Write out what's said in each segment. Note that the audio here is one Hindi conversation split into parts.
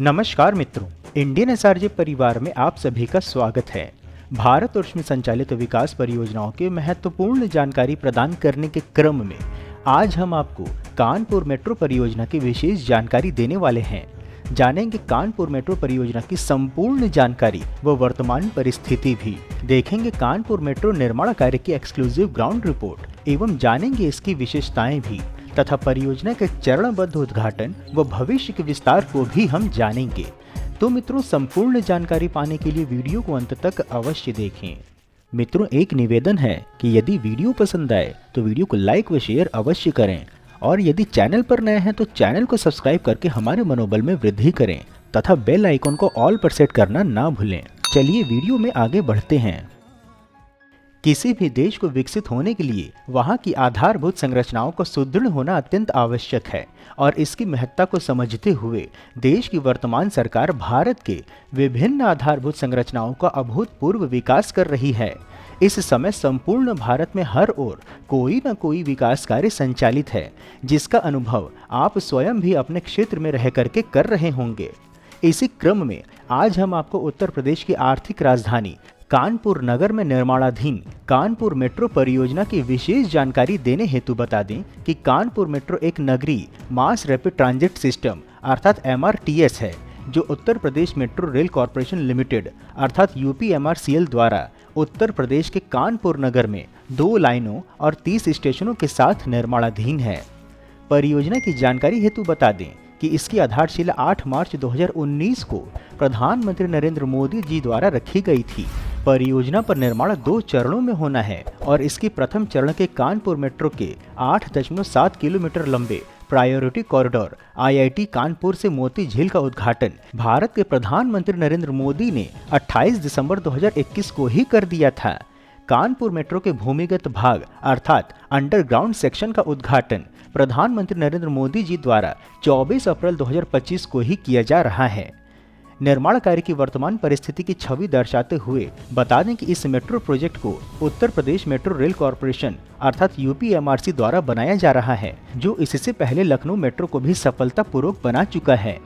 नमस्कार मित्रों, इंडियन एसआरजे परिवार में आप सभी का स्वागत है। भारत और उसमें संचालित विकास परियोजनाओं के महत्वपूर्ण जानकारी प्रदान करने के क्रम में आज हम आपको कानपुर मेट्रो परियोजना की विशेष जानकारी देने वाले हैं। जानेंगे कानपुर मेट्रो परियोजना की संपूर्ण जानकारी व वर्तमान परिस्थिति भी। देखेंगे कानपुर मेट्रो निर्माण कार्य की एक्सक्लूसिव ग्राउंड रिपोर्ट एवं जानेंगे इसकी विशेषताएं भी तथा परियोजना के चरणबद्ध उद्घाटन व भविष्य के विस्तार को भी हम जानेंगे। तो मित्रों, संपूर्ण जानकारी पाने के लिए वीडियो को अंत तक अवश्य देखें। मित्रों, एक निवेदन है कि यदि वीडियो पसंद आए तो वीडियो को लाइक व शेयर अवश्य करें और यदि चैनल पर नए हैं तो चैनल को सब्सक्राइब करके हमारे मनोबल में वृद्धि करें तथा बेल आइकन को ऑल पर सेट करना ना भूलें। चलिए वीडियो में आगे बढ़ते हैं। किसी भी देश को विकसित होने के लिए वहां की आधारभूत संरचनाओं को सुदृढ़ होना अत्यंत आवश्यक है और इसकी महत्ता को समझते हुए देश की वर्तमान सरकार भारत के विभिन्न आधारभूत संरचनाओं का अभूतपूर्व विकास कर रही है। इस समय संपूर्ण भारत में हर ओर कोई न कोई विकास कार्य संचालित है, जिसका अनुभव आप स्वयं भी अपने क्षेत्र में रह करके कर रहे होंगे। इसी क्रम में आज हम आपको उत्तर प्रदेश की आर्थिक राजधानी कानपुर नगर में निर्माणाधीन कानपुर मेट्रो परियोजना की विशेष जानकारी देने हेतु बता दें कि कानपुर मेट्रो एक नगरीय मास रैपिड ट्रांजिट सिस्टम अर्थात MRTS है, जो Uttar Pradesh metro rail corporation limited अर्थात UPMRCL द्वारा उत्तर प्रदेश के कानपुर नगर में 2 लाइनों और 30 स्टेशनों के साथ निर्माणाधीन है। परियोजना की जानकारी हेतु बता दें कि इसकी आधारशिला 8 मार्च 2019 को प्रधानमंत्री नरेंद्र मोदी जी द्वारा रखी गई थी। परियोजना पर निर्माण 2 चरणों में होना है और इसकी प्रथम चरण के कानपुर मेट्रो के 8.7 किलोमीटर लंबे प्रायोरिटी कॉरिडोर IIT कानपुर से मोती झील का उद्घाटन भारत के प्रधानमंत्री नरेंद्र मोदी ने 28 दिसंबर 2021 को ही कर दिया था। कानपुर मेट्रो के भूमिगत भाग अर्थात अंडरग्राउंड सेक्शन का उद्घाटन प्रधानमंत्री नरेंद्र मोदी जी द्वारा 24 अप्रैल 2025 को ही किया जा रहा है। निर्माण कार्य की वर्तमान परिस्थिति की छवि दर्शाते हुए बता दें कि इस मेट्रो प्रोजेक्ट को Uttar Pradesh metro rail corporation अर्थात UPMRC द्वारा बनाया जा रहा है, जो इससे पहले लखनऊ मेट्रो को भी सफलतापूर्वक बना चुका है।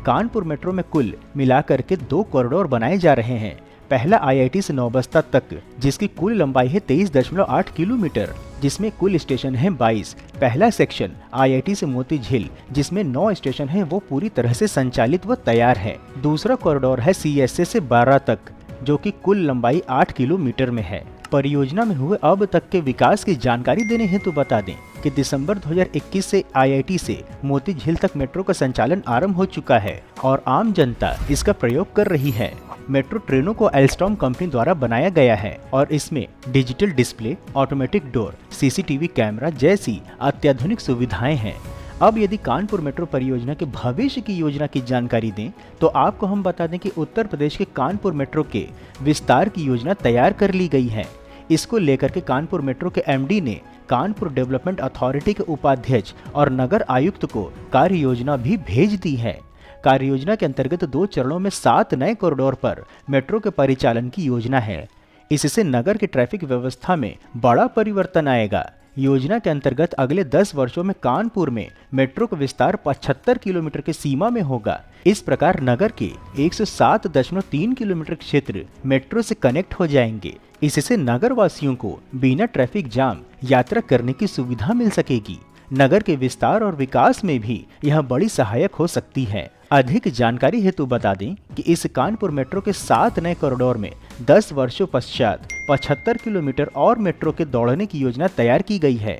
कानपुर मेट्रो में कुल मिलाकर के 2 कॉरिडोर बनाए जा रहे हैं। पहला IIT से नौबस्ता तक, जिसकी कुल लंबाई है 23.8 किलोमीटर, जिसमें कुल स्टेशन है 22। पहला सेक्शन IIT से मोती झील, जिसमें 9 स्टेशन हैं, वो पूरी तरह से संचालित व तैयार है। दूसरा कॉरिडोर है CSA से 12 तक, जो कि कुल लंबाई 8 किलोमीटर में है। परियोजना में हुए अब तक के विकास की जानकारी देने हेतु बता दें कि दिसंबर 2021 से IIT से मोती झील तक मेट्रो का संचालन आरंभ हो चुका है और आम जनता इसका प्रयोग कर रही है। मेट्रो ट्रेनों को एल्स्टॉम कंपनी द्वारा बनाया गया है और इसमें digital display, automatic door, CCTV camera जैसी अत्याधुनिक सुविधाएं हैं। अब यदि कानपुर मेट्रो परियोजना के भविष्य की योजना की जानकारी दें तो आपको हम बता दें कि उत्तर प्रदेश के कानपुर मेट्रो के विस्तार की योजना तैयार कर ली गई है। इसको लेकर के कानपुर मेट्रो के MD ने कानपुर डेवलपमेंट अथॉरिटी के उपाध्यक्ष और नगर आयुक्त को कार्य योजना भी भेज दी है। कार्य योजना के अंतर्गत 2 चरणों में 7 नए कॉरिडोर पर मेट्रो के परिचालन की योजना है। इससे नगर की ट्रैफिक व्यवस्था में बड़ा परिवर्तन आएगा। योजना के अंतर्गत अगले 10 वर्षों में कानपुर में मेट्रो का विस्तार 75 किलोमीटर की सीमा में होगा। इस प्रकार नगर के 107.3 किलोमीटर क्षेत्र मेट्रो से कनेक्ट हो जाएंगे। इससे नगर वासियों को बिना ट्रैफिक जाम यात्रा करने की सुविधा मिल सकेगी। नगर के विस्तार और विकास में भी यह बड़ी सहायक हो सकती है। अधिक जानकारी हेतु बता दें कि इस कानपुर मेट्रो के 7 नए कॉरिडोर में 10 वर्षों पश्चात 75 किलोमीटर और मेट्रो के दौड़ने की योजना तैयार की गई है।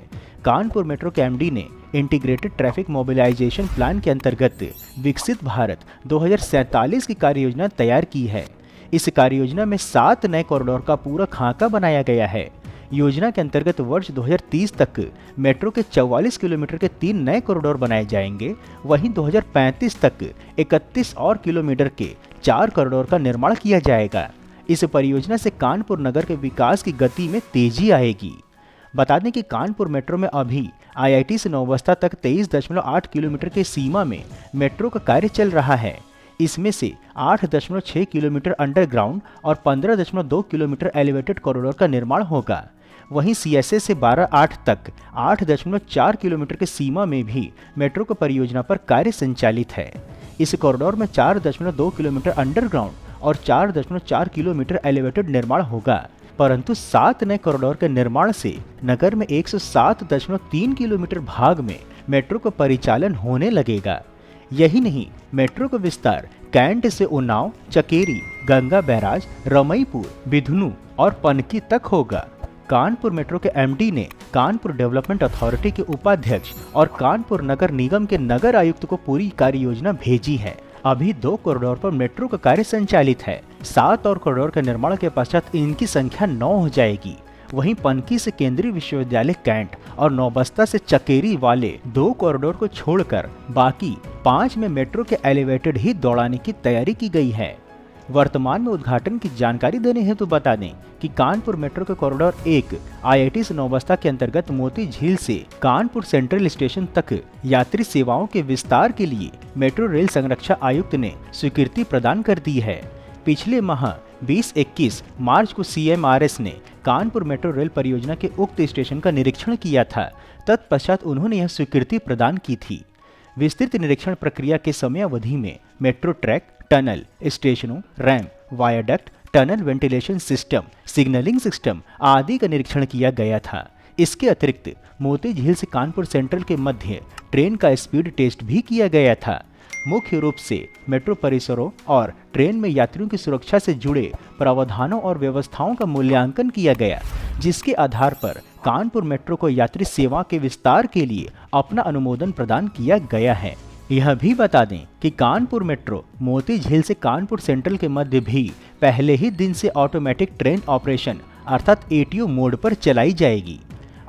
कानपुर मेट्रो के MD ने इंटीग्रेटेड ट्रैफिक मोबिलाइजेशन प्लान के अंतर्गत विकसित भारत 2047 की कार्य योजना तैयार की है। इस कार्य योजना में 7 नए कॉरिडोर का पूरा खाका बनाया गया है। योजना के अंतर्गत वर्ष 2030 तक मेट्रो के 44 किलोमीटर के 3 नए कॉरिडोर बनाए जाएंगे। वहीं 2035 तक 31 और किलोमीटर के 4 कॉरिडोर का निर्माण किया जाएगा। इस परियोजना से कानपुर नगर के विकास की गति में तेजी आएगी। बता दें कि कानपुर मेट्रो में अभी IIT से नौबस्ता तक 23.8 किलोमीटर की सीमा में मेट्रो का कार्य चल रहा है। इसमें से 8.6 किलोमीटर अंडरग्राउंड और 15.2 किलोमीटर एलिवेटेड कॉरिडोर का निर्माण होगा। वहीं CSA से 12/8 तक 8.4 किलोमीटर की सीमा में भी मेट्रो की परियोजना पर कार्य संचालित है। इस कॉरिडोर में 4.2 किलोमीटर अंडरग्राउंड और 4.4 किलोमीटर एलिवेटेड निर्माण होगा, परंतु 7 नए कॉरिडोर के निर्माण से नगर में 107.3 किलोमीटर भाग में मेट्रो का परिचालन होने लगेगा। यही नहीं, मेट्रो का विस्तार कैंट से उन्नाव, चकेरी, गंगा बैराज, रमईपुर, बिधुनु और पनकी तक होगा। कानपुर मेट्रो के एमडी ने कानपुर डेवलपमेंट अथॉरिटी के उपाध्यक्ष और कानपुर नगर निगम के नगर आयुक्त को पूरी कार्य योजना भेजी है। अभी 2 कॉरिडोर पर मेट्रो का कार्य संचालित है। 7 और कॉरिडोर के निर्माण के पश्चात इनकी संख्या 9 हो जाएगी। वहीं पनकी से केंद्रीय विश्वविद्यालय कैंट और नौबस्ता से चकेरी वाले 2 कॉरिडोर को छोड़कर बाकी 5 में मेट्रो के एलिवेटेड ही दौड़ाने की तैयारी की गई है। वर्तमान में उद्घाटन की जानकारी देने हेतु बता दें कि कानपुर मेट्रो के कॉरिडोर 1 आईआईटी से नौबस्ता के अंतर्गत मोती झील से कानपुर सेंट्रल स्टेशन तक यात्री सेवाओं के विस्तार के लिए मेट्रो रेल संरक्षा आयुक्त ने स्वीकृति प्रदान कर दी है। पिछले माह 20-21 मार्च को CMRS ने कानपुर मेट्रो रेल परियोजना के उक्त स्टेशन का निरीक्षण किया था। तत्पश्चात उन्होंने यह स्वीकृति प्रदान की थी। विस्तृत निरीक्षण प्रक्रिया के समयावधि में मेट्रो ट्रैक, टनल, स्टेशनों, ramp, viaduct, tunnel ventilation system, signalling system आदि का निरीक्षण किया गया था। इसके अतिरिक्त मोती झील से कानपुर सेंट्रल के मध्य ट्रेन का स्पीड टेस्ट भी किया गया था। मुख्य रूप से मेट्रो परिसरों और ट्रेन में यात्रियों की सुरक्षा से जुड़े प्रावधानों और व्यवस्थाओं का मूल्यांकन किया गया, जिसके आधार पर कानपुर मेट्रो को यात्री सेवा के विस्तार के लिए अपना अनुमोदन प्रदान किया गया है। यह भी बता दें कि कानपुर मेट्रो मोती झील से कानपुर सेंट्रल के मध्य भी पहले ही दिन से ऑटोमेटिक ट्रेन ऑपरेशन अर्थात ATO मोड पर चलाई जाएगी।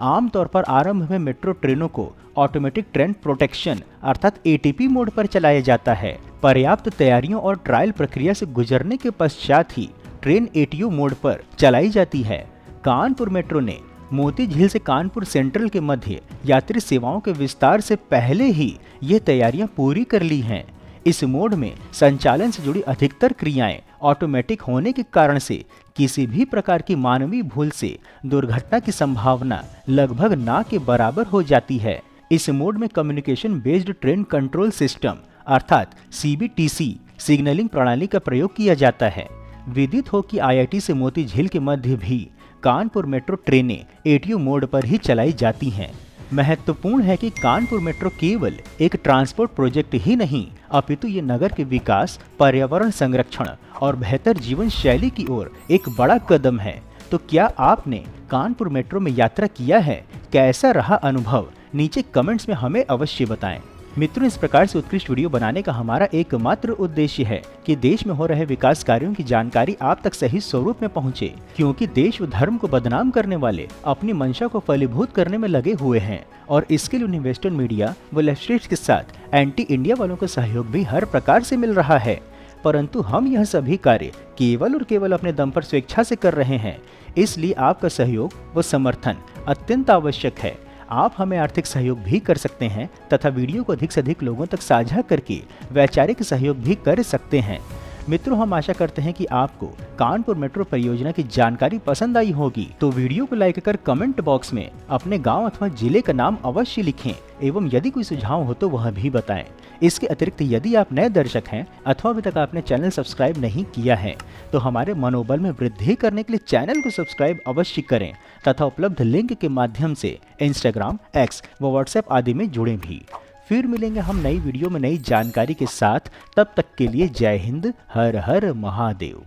आमतौर पर आरंभ में मेट्रो ट्रेनों को ऑटोमेटिक ट्रेन प्रोटेक्शन अर्थात ATP मोड पर चलाया जाता है। पर्याप्त तैयारियों और ट्रायल प्रक्रिया से गुजरने के पश्चात ही ट्रेन ATO मोड पर चलाई जाती है। कानपुर मेट्रो ने मोती झील से कानपुर सेंट्रल के मध्य यात्री सेवाओं के विस्तार से पहले ही ये तैयारियां पूरी कर ली हैं। इस मोड में संचालन से जुड़ी अधिकतर क्रियाएं ऑटोमेटिक होने के कारण से किसी भी प्रकार की मानवीय भूल से दुर्घटना की संभावना लगभग ना के बराबर हो जाती है। इस मोड में communication based train control system अर्थात CBTC सिग्नलिंग प्रणाली का प्रयोग किया जाता है। विदित हो कि IIT से मोती झील के मध्य भी कानपुर मेट्रो ट्रेनें ATO मोड पर ही चलाई जाती हैं। महत्वपूर्ण है कि कानपुर मेट्रो केवल एक ट्रांसपोर्ट प्रोजेक्ट ही नहीं, अपितु ये नगर के विकास, पर्यावरण संरक्षण और बेहतर जीवन शैली की ओर एक बड़ा कदम है। तो क्या आपने कानपुर मेट्रो में यात्रा किया है? कैसा रहा अनुभव? नीचे कमेंट्स में हमें अवश्य बताएं। मित्रों, इस प्रकार से उत्कृष्ट वीडियो बनाने का हमारा एकमात्र उद्देश्य है कि देश में हो रहे विकास कार्यों की जानकारी आप तक सही स्वरूप में पहुंचे, क्योंकि देश व धर्म को बदनाम करने वाले अपनी मंशा को फलीभूत करने में लगे हुए हैं और इसके लिए उन्हें वेस्टर्न मीडिया व लेफ्टिस्ट के साथ एंटी इंडिया वालों का सहयोग भी हर प्रकार से मिल रहा है। परंतु हम यह सभी कार्य केवल और केवल अपने दम पर स्वेच्छा से कर रहे हैं, इसलिए आपका सहयोग व समर्थन अत्यंत आवश्यक है। आप हमें आर्थिक सहयोग भी कर सकते हैं तथा वीडियो को अधिक से अधिक लोगों तक साझा करके वैचारिक सहयोग भी कर सकते हैं। मित्रों, हम आशा करते हैं कि आपको कानपुर मेट्रो परियोजना की जानकारी पसंद आई होगी, तो वीडियो को लाइक कर कमेंट बॉक्स में अपने गांव अथवा जिले का नाम अवश्य लिखें एवं यदि कोई सुझाव हो तो वह भी बताएं। इसके अतिरिक्त यदि आप नए दर्शक हैं अथवा अभी तक आपने चैनल सब्सक्राइब नहीं किया है तो हमारे मनोबल में वृद्धि करने के लिए चैनल को सब्सक्राइब अवश्य करें तथा उपलब्ध लिंक के माध्यम से Instagram, X व WhatsApp आदि में जुड़ें भी। फिर मिलेंगे हम नई वीडियो में नई जानकारी के साथ। तब तक के लिए जय हिंद, हर हर महादेव।